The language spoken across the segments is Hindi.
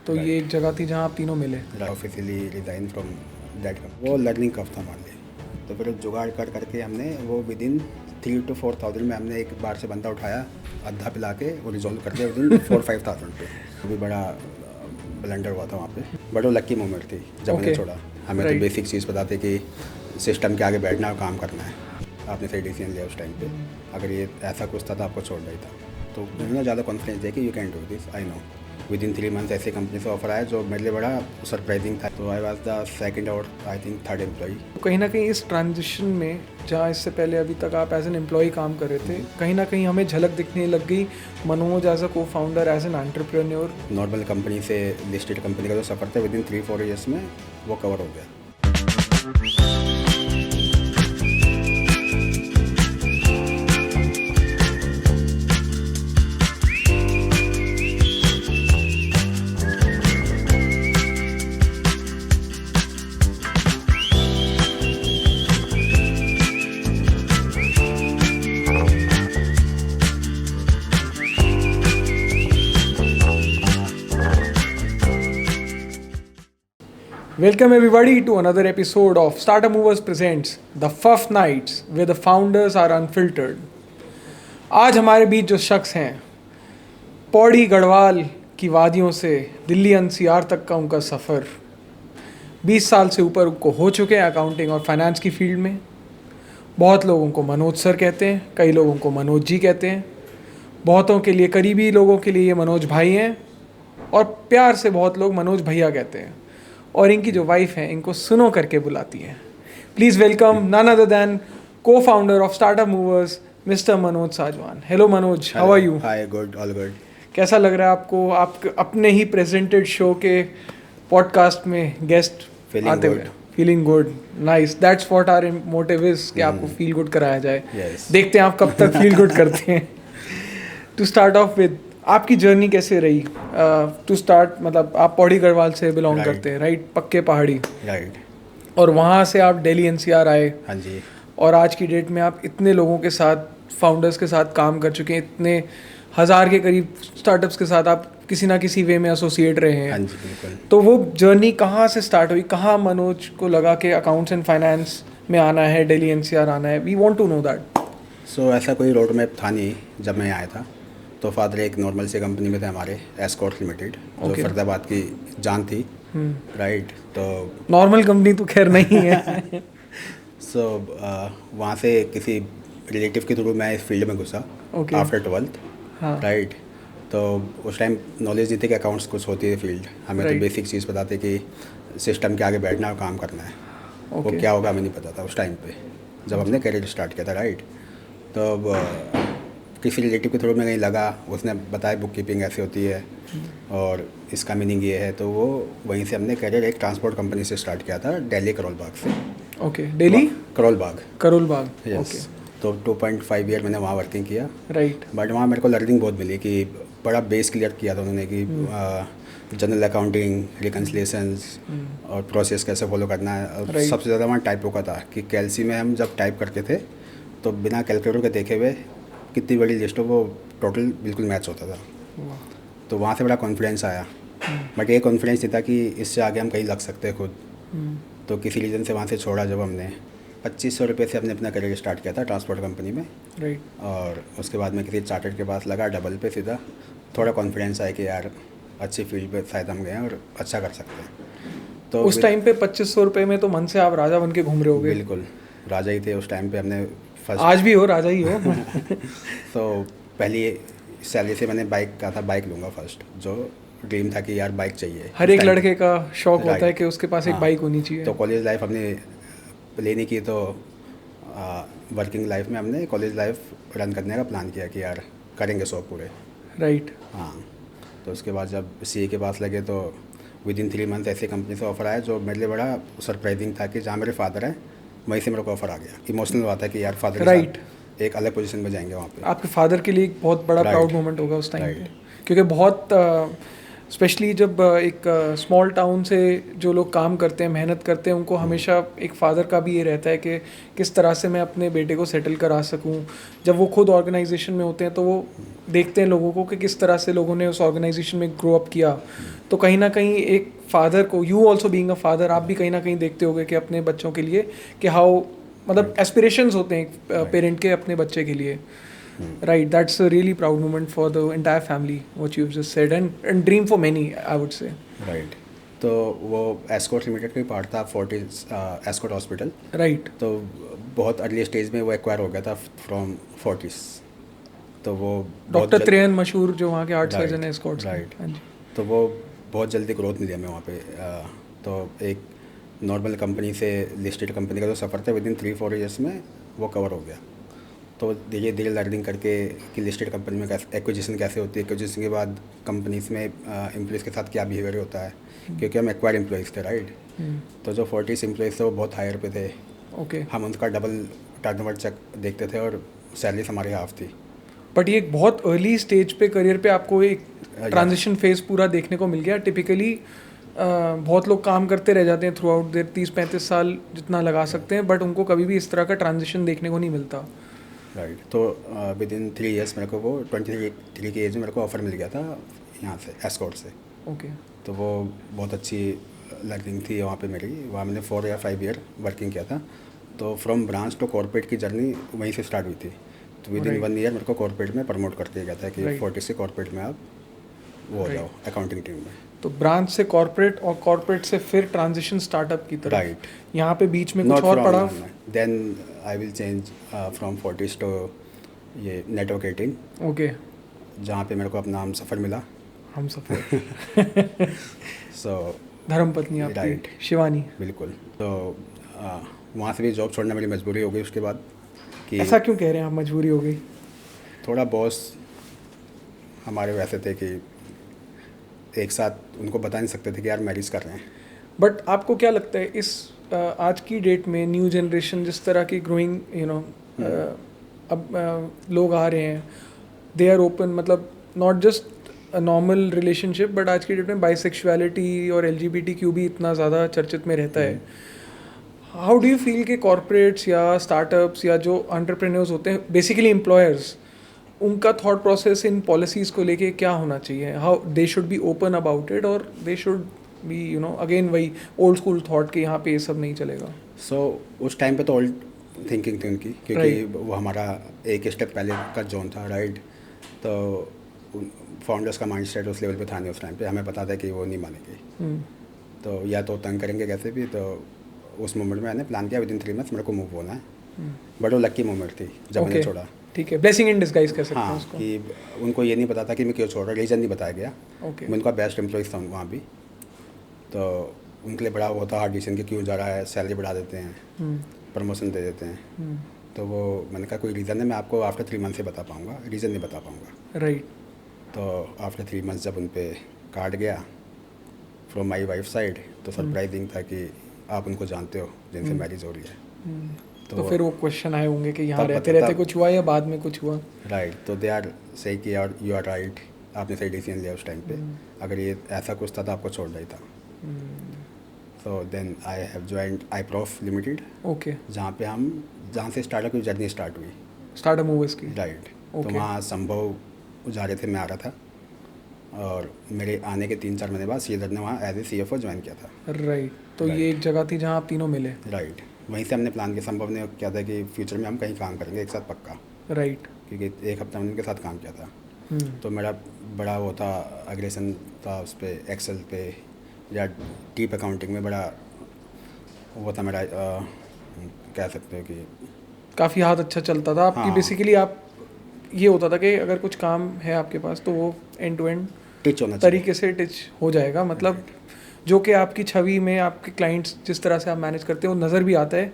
तो ये एक जगह थी जहाँ आप तीनों मिले। Officially resign from that. वो लर्निंग कब था मान ली, तो फिर जुगाड़ कर करके हमने वो विद इन 3 to 4,000 में हमने एक बार से बंदा उठाया, आधा पिला के वो रिजॉल्व कर दिया विद इन 4-5,000 पे। वो भी बड़ा ब्लंडर हुआ था वहाँ पे, बट वो लक्की मोमेंट थी जब मैंने छोड़ा। हमें तो बेसिक चीज़ पता थी कि सिस्टम के आगे बैठना और काम करना है। आपने सही डिसीजन लिया उस टाइम पे। अगर ये ऐसा कुछ था तो आपको छोड़ना ही था। तो मुझे ज़्यादा कॉन्फिडेंस है कि you can do this, I no. With in 3 months ऐसे कंपनी से ऑफर आया जो मेरे लिए बड़ा सरप्राइजिंग था। तो आई वॉज द सेकेंड और आई थिंक थर्ड एम्प्लॉई। कहीं ना कहीं इस ट्रांजिशन में, जहाँ इससे पहले अभी तक आप एज एन एम्प्लॉय काम कर रहे थे, कहीं ना कहीं हमें झलक दिखने लग गई Manoj as a co founder, as an entrepreneur. Normal company से लिस्टेड कंपनी का जो सफ़र था विद इन 3-4 ईयर्स में वो कवर हो गया। Welcome everybody to another episode of Startup Movers Presents The Fuff Nights where the founders are unfiltered. आज हमारे बीच जो शख्स हैं, पौड़ी गढ़वाल की वादियों से दिल्ली एनसीआर तक का उनका सफ़र, 20 साल से ऊपर उनको हो चुके हैं अकाउंटिंग और फाइनेंस की फील्ड में। बहुत लोगों को मनोज सर कहते हैं, कई लोगों को मनोज जी कहते हैं, बहुतों के लिए, करीबी लोगों के लिए ये मनोज भाई हैं, और प्यार से बहुत लोग मनोज भैया कहते हैं। और इनकी जो वाइफ है इनको सुनो करके बुलाती हैं। Please welcome none other than को founder of Startup Movers mister Manoj Sajwan. Hello Manoj, how are you? Hi, good, all good. कैसा लग रहा है आपको, आप अपने ही प्रेजेंटेड शो के पॉडकास्ट में गेस्ट आते हुए? Feeling good, nice, that's what our motive is, कि आपको फील गुड कराया जाए। देखते हैं आप कब तक फील गुड करते हैं। टू स्टार्ट ऑफ विद, आपकी जर्नी कैसे रही? टू स्टार्ट, मतलब आप पौड़ी गढ़वाल से बिलोंग करते हैं, राइट? पक्के पहाड़ी, राइट। और वहाँ से आप दिल्ली एनसीआर आए। हाँ जी। और आज की डेट में आप इतने लोगों के साथ, फाउंडर्स के साथ काम कर चुके हैं, इतने हज़ार के करीब स्टार्टअप्स के साथ आप किसी ना किसी वे में एसोसिएट रहे हैं। हाँ जी, बिल्कुल। तो वो जर्नी कहाँ से स्टार्ट हुई? कहाँ मनोज को लगा कि अकाउंट्स एंड फाइनेंस में आना है, दिल्ली एनसीआर आना है? We want to know that. So ऐसा कोई रोड मैप था नहीं जब मैं आया था। तो फादर एक नॉर्मल से कंपनी में थे हमारे, एस्कॉर्ट लिमिटेड, जो फरीदाबाद की जान थी, राइट। तो नॉर्मल कंपनी तो खैर नहीं है। सो वहाँ से किसी रिलेटिव के थ्रू मैं इस फील्ड में घुसा आफ्टर 12th, राइट। तो उस टाइम नॉलेज नहीं थी कि अकाउंट्स कुछ होती है फील्ड। हमें तो बेसिक चीज़ पता थी कि सिस्टम के आगे बैठना और काम करना है। वो क्या होगा हमें नहीं पता था उस टाइम पे जब हमने करियर स्टार्ट किया था, राइट। तो किसी रिलेटिव के थ्रू में कहीं लगा, उसने बताया बुक कीपिंग ऐसे होती है और इसका मीनिंग ये है। तो वो वहीं से हमने करियर एक ट्रांसपोर्ट कंपनी से स्टार्ट किया था, दिल्ली करोल बाग से। ओके, दिल्ली करोल बाग। करोल बाग, यस। तो 2.5 ईयर मैंने वहाँ वर्किंग किया, राइट। बट वहाँ मेरे को लर्निंग बहुत मिली कि बड़ा बेस क्लियर किया था उन्होंने कि जनरल अकाउंटिंग, रिकन्सिलेशंस और प्रोसेस कैसे फॉलो करना है। और सबसे ज़्यादा वहाँ टाइपों का था कि कैलसी में हम जब टाइप करते थे तो बिना कैलकुलेटर के देखे हुए कितनी बड़ी लिस्ट हो वो टोटल बिल्कुल मैच होता था। तो वहाँ से बड़ा कॉन्फिडेंस आया, बट ये कॉन्फिडेंस नहीं था कि इससे आगे हम कहीं लग सकते हैं खुद। तो किसी रीज़न से वहाँ से छोड़ा जब हमने 2500 रुपये से हमने अपना करियर स्टार्ट किया था ट्रांसपोर्ट कंपनी में, राइट। और उसके बाद में किसी चार्टर्ड के पास लगा डबल पे सीधा। थोड़ा कॉन्फिडेंस आया कि यार अच्छी फील्ड पे शायद हम गए और अच्छा कर सकते हैं। तो उस टाइम पे 2500 रुपये में तो मन से आप राजा बन के घूम रहे होगे। बिल्कुल राजा ही थे उस टाइम पे। हमने फर्स्ट, आज भी हो, राजा ही हो। तो पहली सैलरी से मैंने बाइक कहा था, बाइक लूँगा फर्स्ट, जो ड्रीम था कि यार बाइक चाहिए। हर एक लड़के का शौक होता है कि उसके पास एक बाइक होनी चाहिए। तो कॉलेज लाइफ हमने प्ले नहीं की, तो वर्किंग लाइफ में हमने कॉलेज लाइफ रन करने का प्लान किया कि यार करेंगे शौक पूरे, राइट। हाँ। तो उसके बाद जब सीए के पास लगे तो विद इन 3 मंथ ऐसी कंपनी से ऑफर आया जो मेरे लिए बड़ा सरप्राइजिंग था कि जहाँ मेरे फादर हैं वहीं से मेरे को ऑफर आ गया। इमोशनल बात है कि यार फादर, राइट, एक अलग पोजीशन में जाएंगे वहाँ पे। आपके फादर के लिए एक बहुत बड़ा प्राउड मोमेंट होगा उस टाइम पे, क्योंकि बहुत स्पेशली जब एक स्मॉल टाउन से जो लोग काम करते हैं, मेहनत करते हैं, उनको हमेशा एक फादर का भी ये रहता है कि किस तरह से मैं अपने बेटे को सेटल करा सकूं। जब वो खुद ऑर्गेनाइजेशन में होते हैं तो वो देखते हैं लोगों को कि किस तरह से लोगों ने उस ऑर्गेनाइजेशन में ग्रो अप किया। तो कहीं ना कहीं एक फादर को, you also being a father, आप भी कहीं ना कहीं देखते होगे कि अपने बच्चों के लिए कि हाउ, मतलब एस्पिरेशंस होते हैं पेरेंट के अपने बच्चे के लिए। Right, that's a really proud moment for the entire family, what you've just said, and dream for many, I would say. Right. तो वो एस्कॉर्ट लिमिटेड का ही पार्ट था, फोर्टिस एस्कॉर्ट हॉस्पिटल। Right. तो बहुत अर्ली स्टेज में वो एक्वायर हो गया था फ्रॉम फोर्टिस। तो वो डॉक्टर त्रेयन मशहूर जो वहाँ के आर्ट सर्जन है एस्कॉर्ट्स। राइट। हाँ जी। तो वो बहुत जल्दी ग्रोथ मिली हमें वहाँ पे। तो एक नॉर्मल कंपनी से लिस्टेड कंपनी का जो सफ़र था, विद इन 3-4 ईयर्स में वो कवर हो गया। तो धीरे धीरे लर्निंग करके कि लिस्टेड कंपनी में कैसे एक्विजिशन कैसे होती है, एक्विजिशन के बाद कंपनीज में एम्प्लॉइज़ के साथ क्या बिहेवियर होता है, क्योंकि हम एक्वायर्ड एम्प्लॉइज़ थे, राइट। तो जो 40 एम्प्लॉइज़ थे वो बहुत हायर पे थे। ओके। हम उनका डबल टर्नओवर चेक देखते थे और सैलरीज हमारी हाफ थी। बट ये एक बहुत अर्ली स्टेज पे करियर पे आपको एक ट्रांजिशन फेज पूरा देखने को मिल गया। टिपिकली बहुत लोग काम करते रह जाते हैं थ्रू आउट देयर 30-35 साल जितना लगा सकते हैं, बट उनको कभी भी इस तरह का ट्रांजिशन देखने को नहीं मिलता। राइट। तो विद इन 3 ईयर्स मेरे को वो 23 की एज में मेरे को ऑफ़र मिल गया था यहाँ से, एस्कॉर्ट से। ओके। तो वो बहुत अच्छी लर्निंग थी वहाँ पे मेरी। वहाँ मैंने 4 या 5 ईयर वर्किंग किया था। तो फ्रॉम ब्रांच टू कॉर्पोरेट की जर्नी वहीं से स्टार्ट हुई थी। तो विद इन 1 ईयर मेरे को कॉर्पोरेट में प्रमोट कर दिया गया था कि 40 से कॉर्पोरेट में आप वो हो जाओ अकाउंटिंग टीम में। तो ब्रांच से कॉर्पोरेट और कॉर्पोरेट से फिर ट्रांजिशन स्टार्टअप की तरफ। राइट। यहाँ पे बीच में कुछ और पड़ा। Then I will change from 40 to ये नेटवर्क 18। ओके। जहाँ पे मेरे को अपना हम सफ़र मिला। हम सफ़र। सो धर्मपत्नी आपकी राइट, शिवानी। बिल्कुल। तो वहाँ से भी जॉब छोड़ना मेरी मजबूरी हो गई उसके बाद। कि ऐसा क्यों कह रहे हैं आप, मजबूरी हो गई? थोड़ा बॉस हमारे वैसे थे कि एक साथ उनको बता नहीं सकते थे कि यार मैरिज कर रहे हैं। बट आपको क्या लगता है इस आज की डेट में न्यू जनरेशन जिस तरह की ग्रोइंग अब लोग आ रहे हैं, दे आर ओपन, मतलब not just normal relationship, but आज की डेट में बाइसेक्सुअलिटी और LGBTQ भी इतना ज़्यादा चर्चित में रहता है। हाउ डू यू फील कि कॉर्पोरेट्स या स्टार्टअप्स या जो एंटरप्रेन्योर्स होते हैं, बेसिकली एम्प्लॉयर्स, उनका थॉट प्रोसेस इन पॉलिसीज़ को लेके क्या होना चाहिए? How they should be open about it, और दे शुड बी अगेन वही ओल्ड स्कूल थॉट कि यहाँ पे ये सब नहीं चलेगा? सो उस टाइम पे तो ओल्ड थिंकिंग थी उनकी, क्योंकि वो हमारा एक स्टेप पहले का जोन था, राइट। तो फाउंडर्स का माइंड सेट उस लेवल पे था नहीं उस टाइम पे। हमें पता था कि वो नहीं मानेंगे, तो या तो तंग करेंगे कैसे भी। तो उस मोमेंट में मैंने प्लान किया विद इन 3 मंथ्स मेरे को मूव होना है। बट वो लकी मोमेंट थी जब मैंने छोड़ा। ठीक है, ब्लेसिंग इन डिस्गाइज कह सकते हैं हाँ, उसको। कि उनको ये नहीं पता था कि मैं क्यों छोड़ रहा, रीज़न नहीं बताया गया। ओके। मैं उनका बेस्ट एम्प्लॉइज था वहाँ भी। तो उनके लिए बड़ा वो था हार्ड डिसीजन कि क्यों जा रहा है, सैलरी बढ़ा देते हैं, प्रमोशन दे देते हैं। तो वो मैंने कहा कोई रीज़न है, मैं आपको आफ्टर 3 मंथ से बता पाऊँगा, रीज़न नहीं बता पाऊँगा। राइट। तो आफ्टर 3 मंथ्स जब उन पे कार्ड गया फ्रॉम माई वाइफ साइड, तो सरप्राइजिंग था कि आप उनको जानते हो जिनसे मैरिज हो रही है। तो फिर वो क्वेश्चन आए होंगे कि यहाँ रहते रहते कुछ हुआ या बाद में कुछ हुआ? राइट। तो दे आर सही कि यार यू आर राइट, आपने सही डिसीजन लिया उस टाइम पे। अगर ये ऐसा कुछ था तो आपको छोड़ना ही था। So then I have joined iProf limited. Okay. जहाँ से स्टार्टअप की जर्नी स्टार्ट हुई, स्टार्टअप मूवर्स की। राइट। तो Okay. वहाँ संभव जा रहे थे, मैं आ रहा था, और मेरे आने के 3-4 महीने बाद श्रीधर ने वहाँ एज ए CFO ज्वाइन किया था। राइट। तो ये एक जगह थी जहाँ आप तीनों मिले। राइट। वहीं से हमने प्लान किया, संभव ने क्या था कि फ्यूचर में हम कहीं काम करेंगे एक साथ पक्का। राइट। क्योंकि 1 हफ्ता मैंने उनके साथ काम किया था। तो मेरा बड़ा वो था, अग्रेशन था उस पर, एक्सेल पे या डीप अकाउंटिंग में बड़ा वो था मेरा। कह सकते हो कि काफ़ी हाथ अच्छा चलता था आपकी। हाँ। बेसिकली आप ये होता था कि अगर कुछ काम है आपके पास तो वो एंड टू एंड टिच होना चाहिए। तरीके से टिच हो जाएगा, मतलब जो कि आपकी छवि में आपके क्लाइंट्स जिस तरह से आप मैनेज करते हैं वो नज़र भी आता है,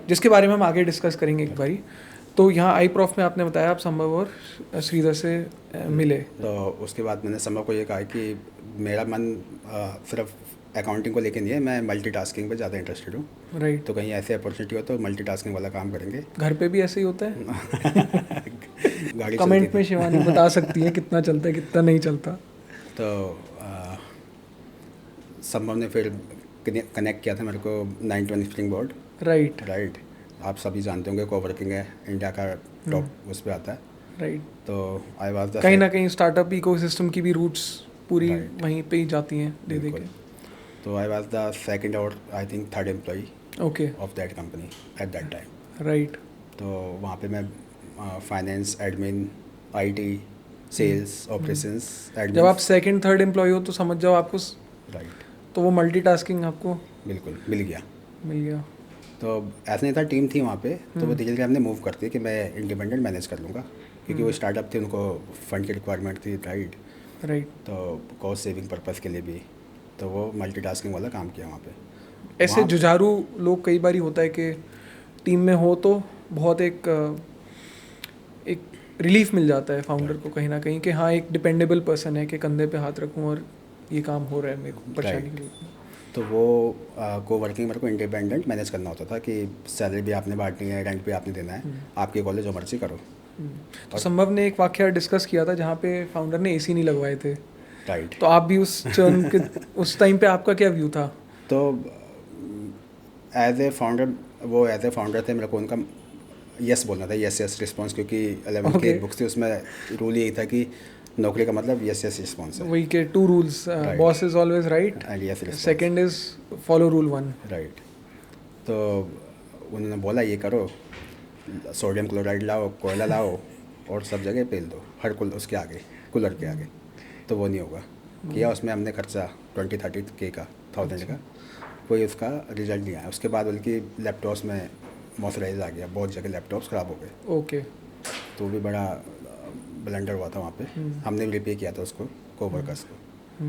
जिसके बारे में हम आगे डिस्कस करेंगे एक बारी। तो यहाँ iProf में आपने बताया आप संभव और श्रीधर से मिले। तो उसके बाद मैंने संभव को ये कहा कि मेरा मन सिर्फ अकाउंटिंग को लेके नहीं है, मैं मल्टीटास्किंग पे ज़्यादा इंटरेस्टेड हूँ। राइट। तो कहीं ऐसे अपॉर्चुनिटी हो तो मल्टीटास्किंग वाला काम करेंगे। घर पे भी ऐसे ही होता है? गाड़ी कमेंट में शिवानी बता सकती है कितना चलता है कितना नहीं चलता। तो संभव ने फिर कनेक्ट किया था मेरे को 920 स्प्रिंग बोर्ड। राइट राइट, आप सभी जानते होंगे कोवर्किंग है, इंडिया का टॉप उस पर आता है। राइट। तो आई वाज द कहीं ना कहीं स्टार्टअप इकोसिस्टम की भी रूट्स पूरी Right. वहीं पे ही जाती हैं दे दे बिल्कुल। के। तो आई वाज द सेकंड और I think third employee okay. Of that company at that time. Right. तो वहाँ पे मैं finance, admin, IT, sales, operations, admin. जब आप सेकंड थर्ड एम्प्लॉय हो तो समझ जाओ आपको राइट, तो वो मल्टीटास्किंग आपको बिल्कुल मिल गया। मिल गया। तो ऐसा नहीं था, टीम थी वहाँ पे, तो वो धीरे धीरे हमने मूव करती कि मैं इंडिपेंडेंट मैनेज कर लूँगा, क्योंकि वो स्टार्टअप थी, उनको फंड की रिक्वायरमेंट थी। Right, right. तो कॉस्ट सेविंग पर्पज़ के लिए भी, तो वो मल्टीटास्किंग वाला काम किया वहाँ पे। ऐसे वहाँ- जुझारू लोग कई बार होता है कि टीम में हो तो बहुत एक रिलीफ मिल जाता है फाउंडर को कहीं ना कहीं कि हाँ एक डिपेंडेबल पर्सन है कि कंधे पे हाथ रखूं और ये काम हो रहा है, मेरे को परेशानी Right. नहीं। तो वो को वर्किंग मेरे को इंडिपेंडेंट मैनेज करना होता था कि सैलरी भी आपने बांटनी है, रेंट भी आपने देना है, आपके कॉलेज जो मर्जी करो। तो संभव ने एक वाकया डिस्कस किया था जहाँ पे फाउंडर ने एसी नहीं लगवाए थे, राइट, तो आप भी उस चर्न के उस टाइम पे आपका क्या व्यू था? तो एज ए फाउंडर थे, मेरे को उनका यस बोलना था, यस रिस्पॉन्स, क्योंकि 11 की Okay. एक बुक थी, उसमें रूल यही था कि नौकरी का मतलब यस रिस्पॉन्स है। वही के 2 rules, boss is always right, and yes response. Second is follow rule 1। Right, तो उन्होंने बोला ये करो, सोडियम क्लोराइड लाओ, कोयला लाओ और सब जगह पेल दो, हर उसके आगे, कूलर के आगे। तो वो नहीं होगा। किया, उसमें हमने खर्चा 20-30 का 1000 का, कोई उसका रिजल्ट नहीं आया। उसके बाद बल्कि लैपटॉप्स में मॉइस्चराइज आ गया, बहुत जगह लैपटॉप्स ख़राब हो गए। ओके। तो वो भी बड़ा ब्लंडर हुआ था वहाँ पे। हमने भी रिपे किया था उसको, कोवर्कर्स को।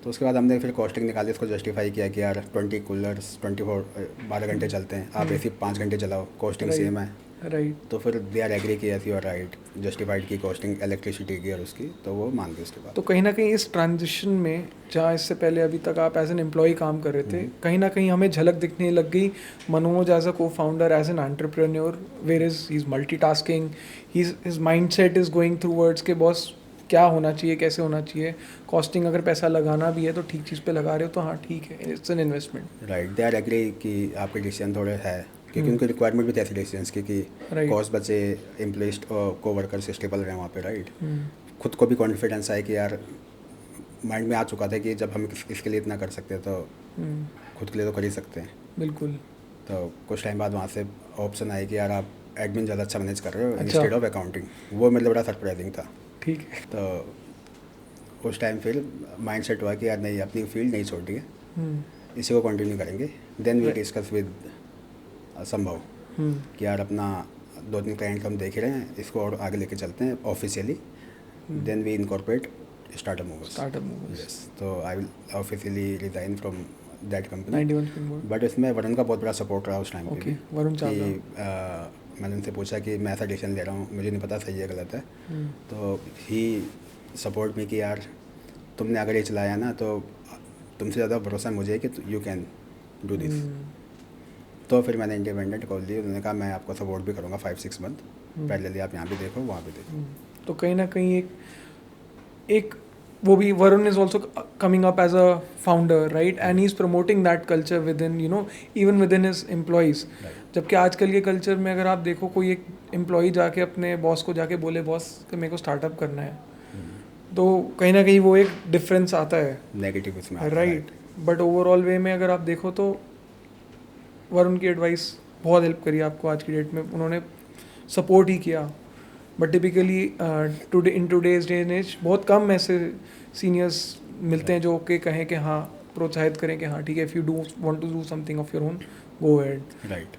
तो उसके बाद हमने फिर कॉस्टिंग निकाली, उसको जस्टिफाई किया कि यार 20 कूलर्स 12 घंटे चलते हैं, आप ऐसे 5 घंटे चलाओ, कॉस्टिंग Right. सेम है। राइट। तो फिर दे आर एग्री कि yes you are right, justified की कॉस्टिंग इलेक्ट्रिसिटी की और उसकी, तो वो मान गए उसके बाद। तो कहीं ना कहीं इस ट्रांजिशन में, जहाँ इससे पहले अभी तक आप एज एन एम्प्लॉय काम कर रहे थे, कहीं ना कहीं हमें झलक दिखने लग गई Manoj as a co founder, as an entrepreneur, where is he is multitasking, his mindset is going through words के बॉस क्या होना चाहिए, कैसे होना चाहिए, कॉस्टिंग अगर पैसा लगाना भी है तो ठीक चीज़ पे लगा रहे हो तो हाँ ठीक है, it's an investment. Right, they are agree कि आपके डिसीजन थोड़े है, क्योंकि उनकी रिक्वायरमेंट भी थी ऐसे डिसीजन की कि Right. कॉस्ट बचे, एम्प्लॉइज को वर्कर्स स्टेबल रहे वहाँ पे। राइट, खुद को भी कॉन्फिडेंस आए कि यार माइंड में आ चुका था कि जब हम इसके लिए इतना कर सकते हैं तो खुद के लिए तो कर ही सकते हैं। बिल्कुल। तो कुछ टाइम बाद वहाँ से ऑप्शन आए कि यार आप एडमिन ज़्यादा अच्छा मैनेज कर रहे हो अच्छा। Instead of accounting. वो मेरे लिए बड़ा सरप्राइजिंग था। ठीक है। तो उस टाइम फिर माइंड सेट हुआ कि यार नहीं, अपनी फील्ड नहीं छोड़ी है, इसी को कंटिन्यू करेंगे। देन वी डिस्कस विद संभव कि यार अपना 2-3 क्लाइंट हम देख रहे हैं, इसको और आगे लेके चलते हैं officially. Then we incorporate Startup Movers. Yes, तो I will officially resign from that company. 91 Spring Board. But इसमें वरुण का बहुत बड़ा सपोर्ट रहा उस टाइम पे ओके, भी। वरुण कि चावला। मैंने उनसे पूछा कि मैं ऐसा डिसीजन ले रहा हूँ, मुझे नहीं पता सही है गलत है। तो ही सपोर्ट में कि यार तुमने अगर ये चलाया ना तो तुमसे ज़्यादा भरोसा मुझे है कि यू कैन डू दिस। तो फिर मैंने इंडिपेंडेंट कॉल दी, उन्होंने कहा मैं आपको सपोर्ट भी करूँगा 5-6 मंथ, पहले आप यहाँ भी देखो, वहाँ भी देखो। तो कहीं ना कहीं एक वो भी Varun is also coming up as a founder, right, and he is promoting that culture with in even with in his employees. जबकि आजकल के कल्चर में अगर आप देखो, कोई एक एम्प्लॉय जाके अपने बॉस को जाके बोले बॉस कि मेरे को स्टार्टअप करना है, तो कहीं ना कहीं वो एक डिफरेंस आता है, नेगेटिव इसमें आता है। राइट। बट ओवरऑल वे में अगर आप देखो तो वरुण की एडवाइस बहुत हेल्प करी आपको आज की डेट में, उन्होंने सपोर्ट ही किया। But typically in today's day and as बहुत कम ऐसे सीनियर्स मिलते हैं जो कि कहें कि हाँ, प्रोत्साहित करें कि हाँ ठीक है, if you do want to do something of your own, go ahead. Right,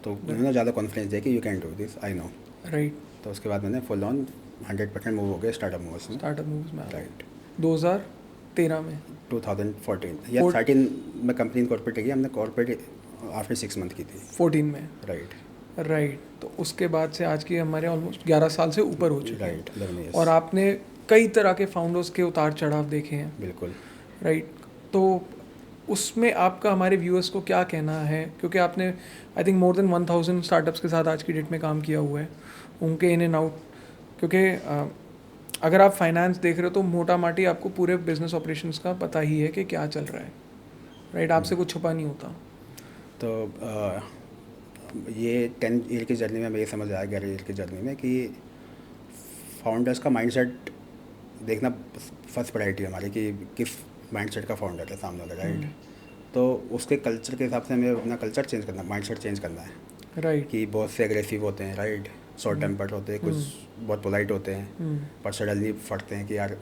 तो उन्होंने ज़्यादा कॉन्फिडेंस दिया कि you can do this, I know. Right. तो उसके बाद मैंने फुल ऑन 100% मूव हो गया स्टार्टअप मूवर्स में। स्टार्टअप मूव्स में राइट, 2013 में 2014 या 13 में कंपनी इनकॉर्पोरेट की, हमने कॉर्पोरेट आफ्टर 6 मंथ की थी। 14 में, राइट, राइट। तो उसके बाद से आज की हमारे ऑलमोस्ट 11 साल से ऊपर हो चुके हैं। Right, 11 years। और आपने कई तरह के फाउंडर्स के उतार चढ़ाव देखे हैं, बिल्कुल। राइट। तो उसमें आपका हमारे व्यूअर्स को क्या कहना है, क्योंकि आपने I think more than 1000 startups के साथ आज की डेट में काम किया हुआ है, उनके इन एंड आउट। क्योंकि अगर आप फाइनेंस देख रहे हो तो मोटा माटी आपको पूरे बिजनेस ऑपरेशंस का पता ही है कि क्या चल रहा है, राइट, आपसे कुछ छुपा नहीं होता। तो ये 10 ईयर की जर्नी में हमें ये समझ आया, 11 ईयर की जर्नी में, कि फाउंडर्स का माइंडसेट देखना फर्स्ट प्रायोरिटी है हमारी, कि किस माइंडसेट का फाउंडर है सामने वाला, राइट। तो उसके कल्चर के हिसाब से हमें अपना कल्चर चेंज करना, माइंडसेट चेंज करना है। राइट। कि बहुत से एग्रेसिव होते हैं, राइट, शॉर्ट टेम्पर्ड होते हैं, कुछ बहुत पोलाइट होते हैं, पर सडनली फटते हैं कि यार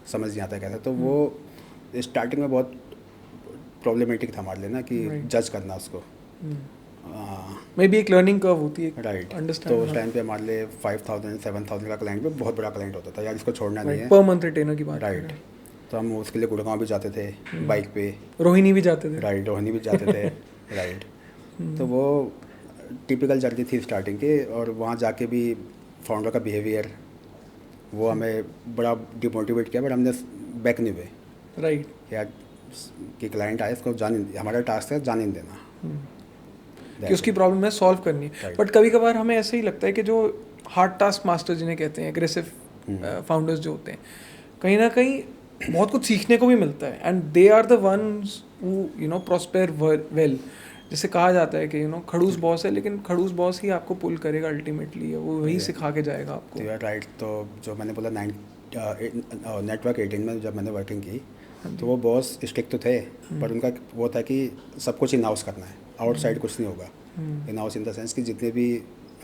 समझ नहीं आता कैसा। तो वो स्टार्टिंग में बहुत प्रॉब्लमेटिक था हमारे लिए ना, कि जज करना उसको। मे बी एक लर्निंग कर्व होती है, राइट। अंडरस्टैंड। तो उस टाइम पे हमारे लिए 5000 7000 का क्लाइंट भी बहुत बड़ा क्लाइंट होता था, यार इसको छोड़ना नहीं है। पर मंथ रिटेनर की बात। राइट। तो हम उसके लिए गुड़गांव भी जाते थे बाइक पे, रोहिणी भी जाते थे। राइट, रोहिणी भी जाते थे। राइट। तो वो टिपिकल जर्नी थी स्टार्टिंग की, और वहाँ जाके भी फाउंडर का बिहेवियर वो हमें बड़ा डिमोटिवेट किया, बट हमने बैक नहीं हुए। राइट। यार कि क्लाइंट आए, इसको जाने, हमारा टास्क है जाने नहीं देना, कि उसकी प्रॉब्लम है सॉल्व करनी है। Right. बट कभी कभार हमें ऐसे ही लगता है कि जो हार्ड टास्क मास्टर जिन्हें कहते हैं, एग्रेसिव फाउंडर्स जो होते हैं, कहीं ना कहीं बहुत कुछ सीखने को भी मिलता है, and they are the ones who you know prosper well. जैसे कहा जाता है कि खड़ूस बॉस है, लेकिन खड़ूस बॉस ही आपको पुल करेगा अल्टीमेटली, वो वही सिखा के जाएगा आपको। तो यार राइट। तो जो मैंने बोला नेटवर्क 18 में जब मैंने वर्किंग की, तो वो बॉस स्ट्रिक्ट तो थे, पर उनका वो था कि सब कुछ इन हाउस करना है, आउटसाइड कुछ नहीं होगा। In house in the sense कि जितने भी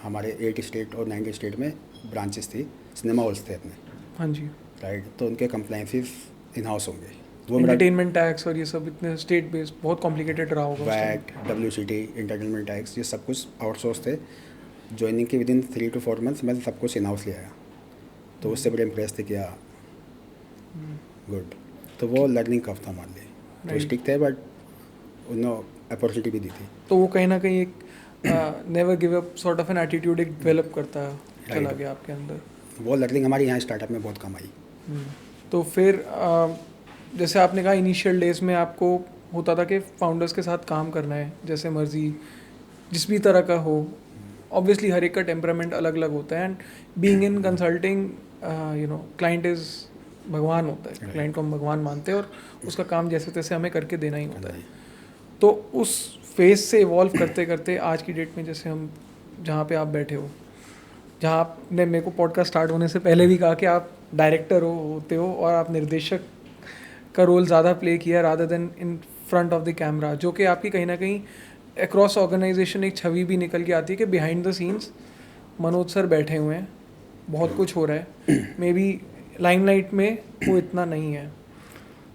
हमारे 8 स्टेट और 9 स्टेट में ब्रांचेस थी, सिनेमा हॉल्स थे अपने, हाँ जी, राइट। तो उनके कंप्लाइंसेस इन हाउस होंगे। वो एंटरटेनमेंट टैक्स और ये सब इतने स्टेट बेस्ड बहुत कॉम्प्लिकेटेड रहा होगा। वैट, WCT, एंटरटेनमेंट टैक्स, ये सब कुछ आउटसोर्स थे। ज्वाइनिंग के विदिन 3 to 4 months मैं सब कुछ इन हाउस ले आया, तो उससे बड़े इम्प्रेस थे कि हाँ गुड। तो वो लर्निंग कर्व था हमारे लिए। तो स्टिक थे, बट उन्होंने अपॉर्चुनिटी भी दी थी। तो वो कहीं ना कहीं एक never give up sort of an attitude एक डेवलप करता चला गया आपके अंदर। वो लर्निंग हमारी यहाँ स्टार्टअप में बहुत कम आई। तो फिर जैसे आपने कहा इनिशियल डेज में आपको होता था कि फाउंडर्स के साथ काम करना है, जैसे मर्जी जिस भी तरह का हो। ऑब्वियसली हर एक का टेम्परामेंट अलग अलग होता है, and being in consulting client is भगवान होता है। क्लाइंट को हम भगवान मानते हैं, और उसका काम जैसे तैसे हमें करके देना ही होता है। तो उस फेज से इवॉल्व करते करते आज की डेट में जैसे हम जहाँ पे आप बैठे हो, जहाँ आपने मेरे को पॉडकास्ट स्टार्ट होने से पहले भी कहा कि आप डायरेक्टर होते हो और आप निर्देशक का रोल ज़्यादा प्ले किया rather then in front of the camera, जो कि आपकी कहीं ना कहीं अक्रॉस ऑर्गेनाइजेशन एक छवि भी निकल के आती है कि behind the scenes Manoj sir बैठे हुए हैं, बहुत कुछ हो रहा है। मे बी लाइमलाइट में वो इतना नहीं है।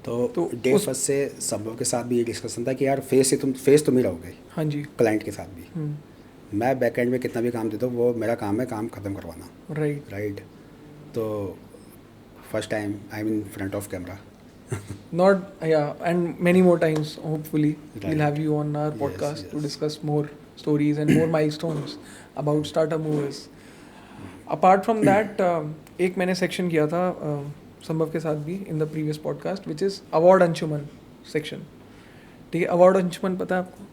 तो डे फर्स्ट से सब लोगों के साथ भी ये डिस्कशन था कि यार फेस तुम ही रहोगे। हाँ जी। क्लाइंट के साथ भी मैं बैक एंड में कितना भी काम देता हूँ, वो मेरा काम है, काम ख़त्म करवाना। राइट। तो first time I am in front of camera. Not, yeah, and many more times hopefully we'll have you on our podcast to discuss more stories and more milestones about startup movers. Apart from that, एक मैंने सेक्शन किया था संभव के साथ भी in the previous podcast, which is award Anshuman section. ठीक है, अवार्ड अंशुमन पता है आपको?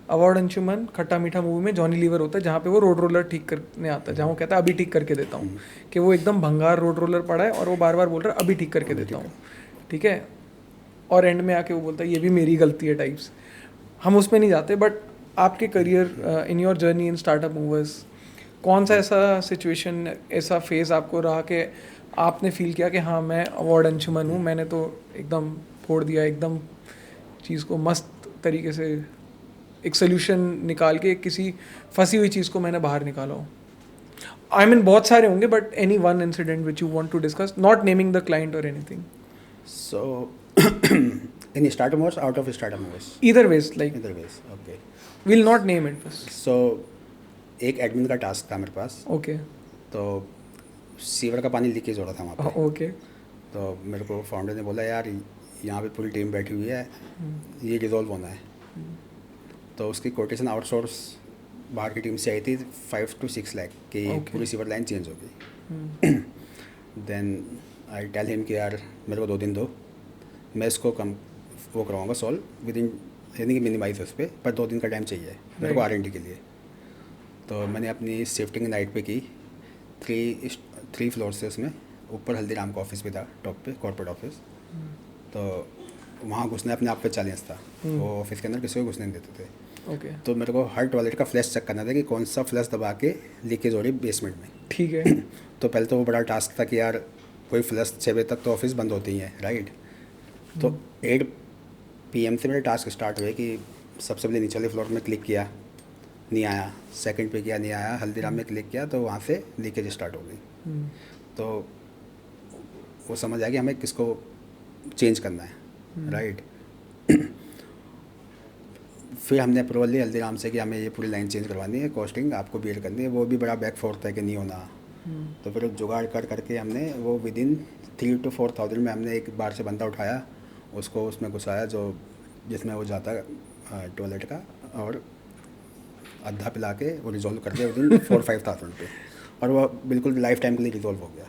अवार्ड अंशुमन खट्टा मीठा मूवी में जॉनी लीवर होता है, जहाँ पे वो रोड रोलर ठीक करने आता है, जहाँ वो कहता है अभी ठीक करके देता हूँ, कि वो एकदम भंगार रोड रोलर पड़ा है और वो बार बार बोल रहा है अभी ठीक करके देता हूँ। ठीक है, और एंड में आके वो बोलता है ये भी मेरी गलती है टाइप्स। हम उसमें नहीं जाते, बट आपके career in your journey in startup movers कौन सा ऐसा सिचुएशन, ऐसा फेज़ आपको रहा कि आपने फील किया कि हाँ मैं अवार्ड अंशुमन हूँ, मैंने तो एकदम फोड़ दिया, एकदम चीज़ को मस्त तरीके से एक सोल्यूशन निकाल के किसी फंसी हुई चीज़ को मैंने बाहर निकाला हो? आई मीन बहुत सारे होंगे, but any one incident which you want to discuss, not naming the client और anything. So in startup moves, out of startup moves? Either ways, like Either ways, okay. we'll not name it first. So एक एडमिन का टास्क था मेरे पास। Okay. तो सीवर का पानी लीकेज हो रहा था वहाँ पे। Okay. तो मेरे को फाउंडर ने बोला यार यहाँ पे पूरी टीम बैठी हुई है, ये रिजॉल्व होना है। तो उसकी कोटेशन आउटसोर्स बाहर की टीम से आई थी 5 to 6 लाख की पूरी सीवर लाइन चेंज हो गई। देन आई टेल हिम कि यार मेरे को 2 दिन दो, मैं इसको कम वो करवाऊँगा सॉल्व विद इन, यानी कि मिनिमाइज उस पर 2 दिन का टाइम चाहिए मेरे को R&D के लिए। तो मैंने अपनी शिफ्टिंग नाइट पे की, 3 फ्लोर से उसमें ऊपर हल्दीराम का ऑफिस भी था टॉप पे, कॉर्पोरेट ऑफिस। तो वहाँ घुसना अपने आप पे चैलेंज था। वो ऑफिस के अंदर किसी को घुसने नहीं देते थे। ओके, तो मेरे को हर टॉयलेट का फ्लैश चेक करना था कि कौन सा फ्लैश दबा के लीकेज हो रही बेसमेंट में। ठीक है। तो पहले तो वो बड़ा टास्क था कि यार कोई फ्लैश 6 बजे तक तो ऑफिस बंद होती है, राइट। तो 8 PM से मेरे टास्क स्टार्ट हुए कि सबसे पहले नीचे वाले फ्लोर में क्लिक किया, नहीं आया। सेकंड पे किया, नहीं आया। हल्दीराम में क्लिक किया तो वहाँ से लीकेज स्टार्ट हो गई। तो वो समझ आ गया हमें किसको चेंज करना है, राइट। फिर हमने अप्रूवल ली हल्दीराम से कि हमें ये पूरी लाइन चेंज करवानी है, कॉस्टिंग आपको बियर करनी है। वो भी बड़ा बैक फोर्थ है कि नहीं होना। तो फिर जुगाड़ कर करके हमने वो विदिन 3 to 4 थाउजेंड में हमने एक बार से बंदा उठाया, उसको उसमें घुसाया जो जिसमें वो जाता टॉयलेट का, और आधा पिला के वो रिजॉल्व कर दिया विदिन 4-5 थाउजेंड पे। और वो बिल्कुल लाइफ टाइम के लिए रिजॉल्व हो गया।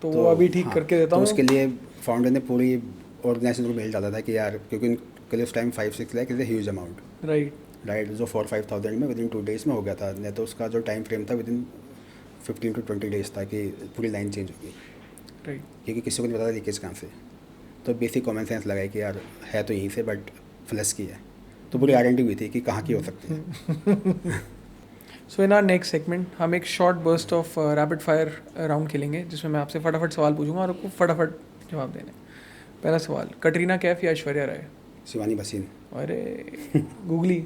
तो वो अभी ठीक करके देता तो हूँ। उसके लिए फाउंडर ने पूरी ऑर्गेनाइजेशन को मेल डाला था कि यार, क्योंकि उनके लिए उस time 5-6 lakh is a huge amount, right. जो 4-5 थाउजेंड में विदिन 2 days में हो गया था। नहीं तो उसका जो टाइम फ्रेम था विदिन 15 to 20 days था कि पूरी लाइन चेंज होगी, राइट। क्योंकि किसी को नहीं पता था लीकेज कहाँ से। तो बेसिक कॉमन सेंस लगाए कि यार है तो यहीं से, बट फ्लश की है। तो पूरी आइडेंटिटी हुई थी कि कहाँ की हो सकती है। सो इन आवर नेक्स्ट सेगमेंट हम एक short burst of rapid fire round खेलेंगे, जिसमें मैं आपसे फटाफट सवाल पूछूंगा और आपको फटाफट जवाब देने। पहला सवाल, कटरीना कैफ या ऐश्वर्या राय? शिवानी बसीन। अरे गूगली।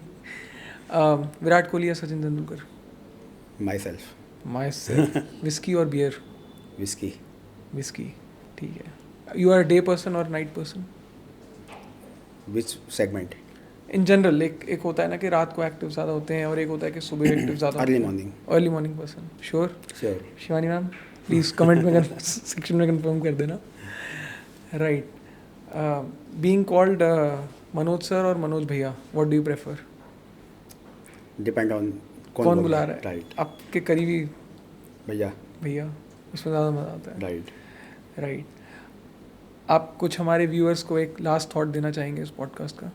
विराट कोहली या Sachin Tendulkar? My self. My self. Whisky और बियर? विस्की। विस्की, ठीक है। यू आर डे पर्सन और night person? Which segment? In general एक होता है ना कि रात को एक्टिव ज़्यादा होते हैं और एक होता है कि सुबह एक्टिव ज़्यादा early morning. Early morning person. Sure? Sure. Shivani ma'am please comment में सेक्शन में कंफर्म कर देना। Right. Being called Manoj sir और मनोज भैया, what do you prefer? Depend on कौन बुला रहा है, राइट। आपके करीबी भैया। भैया, उसमें ज़्यादा मज़ा आता है। राइट। राइट। आप कुछ हमारे व्यूअर्स को एक लास्ट थॉट देना चाहेंगे इस पॉडकास्ट का?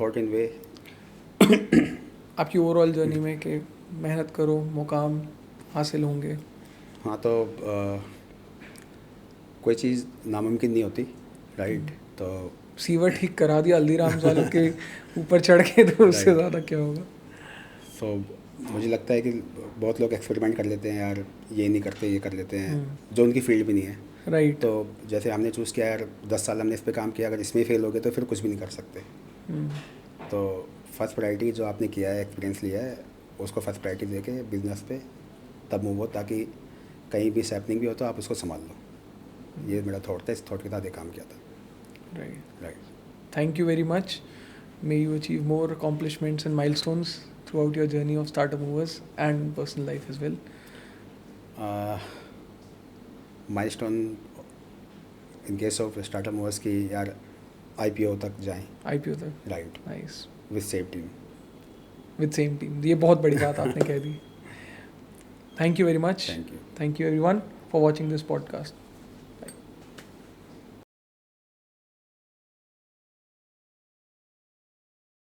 थॉट इन वे आपकी ओवरऑल जर्नी में कि मेहनत करो, मुकाम हासिल होंगे। हाँ, तो कोई चीज़ नामुमकिन नहीं होती, राइट। तो सीवर ठीक करा दिया हल्दीराम वालों के ऊपर चढ़ के, तो उससे Right. ज़्यादा क्या होगा? सो मुझे लगता है कि बहुत लोग एक्सपेरिमेंट कर लेते हैं यार, ये नहीं करते ये कर लेते हैं, जो उनकी फील्ड भी नहीं है। राइट। तो जैसे हमने चूज़ किया यार, 10 साल हमने इस पे काम किया, अगर इसमें फेल हो गए तो फिर कुछ भी नहीं कर सकते। तो फर्स्ट प्रायोरिटी जो आपने किया है, एक्सपीरियंस लिया है, उसको फर्स्ट प्रायोरिटी दे के बिजनेस पे तब मूव हो, ताकि कहीं भी सैपनिंग भी हो तो आप उसको संभाल लो। ये मेरा थॉट था, इस थॉट के साथ ये काम किया था। Right. Thank you very much. May you achieve more accomplishments and milestones throughout your journey of Startup Movers and personal life as well. Milestone in case of Startup movers की यार, IPO तक जाएं, IPO तक, right, nice. With same team. With same team. ये बहुत बड़ी बात आपने कह दी. Thank you very much. Thank you. Thank you everyone for watching this podcast.